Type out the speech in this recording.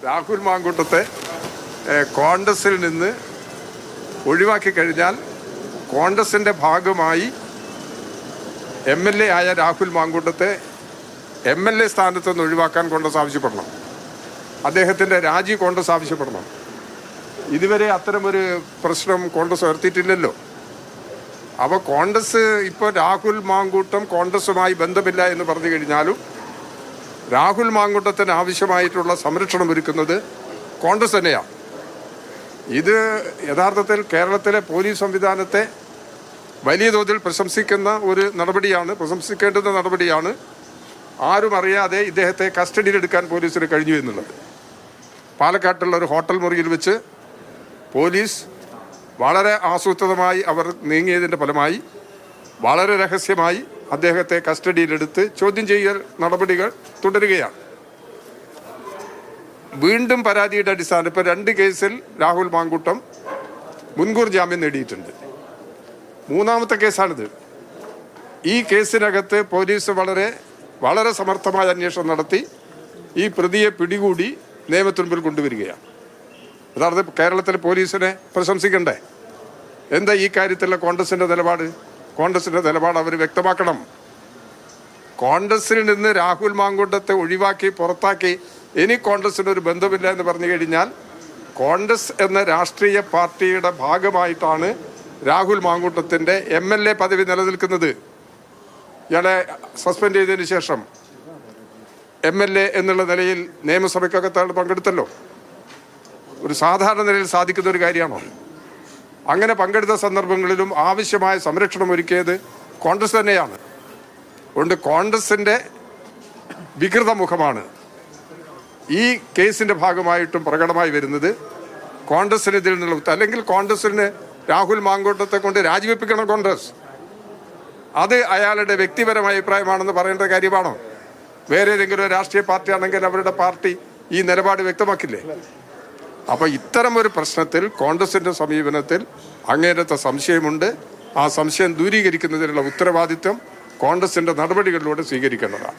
രാഹുൽ മാങ്കൂട്ടത്തെ കോൺഗ്രസിൽ നിന്ന് ഒഴിവാക്കി കഴിഞ്ഞാൽ കോൺഗ്രസിൻ്റെ ഭാഗമായി MLA ആയ രാഹുൽ മാങ്കൂട്ടത്തെ MLA സ്ഥാനത്ത് നിന്ന് ഒഴിവാക്കാൻ കോൺഗ്രസ് ആവശ്യപ്പെടണം. അദ്ദേഹത്തിൻ്റെ രാജി കോൺഗ്രസ് ആവശ്യപ്പെടണം. ഇതുവരെ അത്തരമൊരു പ്രശ്നം കോൺഗ്രസ് ഉയർത്തിയിട്ടില്ലല്ലോ. അപ്പോൾ കോൺഗ്രസ് ഇപ്പോൾ രാഹുൽ മാങ്കൂട്ടം കോൺഗ്രസുമായി ബന്ധമില്ല എന്ന് പറഞ്ഞു കഴിഞ്ഞാലും രാഹുൽ മാങ്കൂട്ടത്തിന് ആവശ്യമായിട്ടുള്ള സംരക്ഷണം ഒരുക്കുന്നത് കോൺഗ്രസ് തന്നെയാണ്. ഇത് യഥാർത്ഥത്തിൽ കേരളത്തിലെ പോലീസ് സംവിധാനത്തെ വലിയ തോതിൽ പ്രശംസിക്കുന്ന ഒരു നടപടിയാണ്, പ്രശംസിക്കേണ്ടുന്ന നടപടിയാണ്. ആരും അറിയാതെ ഇദ്ദേഹത്തെ കസ്റ്റഡിയിലെടുക്കാൻ പോലീസിന് കഴിഞ്ഞു എന്നുള്ളത്. പാലക്കാട്ടുള്ള ഒരു ഹോട്ടൽ മുറിയിൽ വെച്ച് പോലീസ് വളരെ ആസൂത്രിതമായി അവർ നീങ്ങിയതിൻ്റെ ഫലമായി വളരെ രഹസ്യമായി അദ്ദേഹത്തെ കസ്റ്റഡിയിലെടുത്ത് ചോദ്യം ചെയ്യൽ നടപടികൾ തുടരുകയാണ്. വീണ്ടും പരാതിയുടെ അടിസ്ഥാനത്തിൽ ഇപ്പോൾ 2 കേസിൽ രാഹുൽ മാങ്കൂട്ടം മുൻകൂർ ജാമ്യം നേടിയിട്ടുണ്ട്. 3ാമത്തെ കേസാണിത്. ഈ കേസിനകത്ത് പോലീസ് വളരെ സമർത്ഥമായ അന്വേഷണം നടത്തി ഈ പ്രതിയെ പിടികൂടി നിയമത്തിന് മുമ്പിൽ കൊണ്ടുവരികയാണ്. യഥാർത്ഥത്തിൽ കേരളത്തിലെ പോലീസിനെ പ്രശംസിക്കണ്ടേ? എന്താ ഈ കാര്യത്തിലുള്ള കോൺഗ്രസിൻ്റെ നിലപാട്? കോൺഗ്രസിൻ്റെ നിലപാട് അവർ വ്യക്തമാക്കണം. കോൺഗ്രസിൽ നിന്ന് രാഹുൽ മാങ്കൂട്ടത്തെ ഒഴിവാക്കി പുറത്താക്കി ഇനി കോൺഗ്രസിനൊരു ബന്ധമില്ല എന്ന് പറഞ്ഞു കഴിഞ്ഞാൽ കോൺഗ്രസ് എന്ന രാഷ്ട്രീയ പാർട്ടിയുടെ ഭാഗമായിട്ടാണ് രാഹുൽ മാങ്കൂട്ടത്തിൻ്റെ MLA പദവി നിലനിൽക്കുന്നത്. ഇയാളെ സസ്പെൻഡ് ചെയ്തതിന് ശേഷം MLA എന്നുള്ള നിലയിൽ നിയമസഭയ്ക്കകത്താണ് പങ്കെടുത്തല്ലോ. ഒരു സാധാരണ നിലയിൽ സാധിക്കുന്ന ഒരു കാര്യമാണോ? അങ്ങനെ പങ്കെടുത്ത സന്ദർഭങ്ങളിലും ആവശ്യമായ സംരക്ഷണം ഒരുക്കിയത് കോൺഗ്രസ് തന്നെയാണ്. അതുകൊണ്ട് കോൺഗ്രസിൻ്റെ വികൃത മുഖമാണ് ഈ കേസിൻ്റെ ഭാഗമായിട്ടും പ്രകടമായി വരുന്നത്. കോൺഗ്രസിന് ഇതിൽ നിന്നുള്ള അല്ലെങ്കിൽ കോൺഗ്രസിന് രാഹുൽ മാങ്കൂട്ടത്തെ കൊണ്ട് രാജിവെപ്പിക്കണം കോൺഗ്രസ്. അത് അയാളുടെ വ്യക്തിപരമായ അഭിപ്രായമാണെന്ന് പറയേണ്ട കാര്യമാണോ? വേറെ ഏതെങ്കിലും ഒരു രാഷ്ട്രീയ പാർട്ടി ആണെങ്കിൽ അവരുടെ പാർട്ടി ഈ നിലപാട് വ്യക്തമാക്കില്ലേ? അപ്പോൾ ഇത്തരം ഒരു പ്രശ്നത്തിൽ കോൺഗ്രസിൻ്റെ സമീപനത്തിൽ അങ്ങേയറ്റത്തെ സംശയമുണ്ട്. ആ സംശയം ദൂരീകരിക്കുന്നതിനുള്ള ഉത്തരവാദിത്വം കോൺഗ്രസിൻ്റെ നടപടികളിലൂടെ സ്വീകരിക്കേണ്ടതാണ്.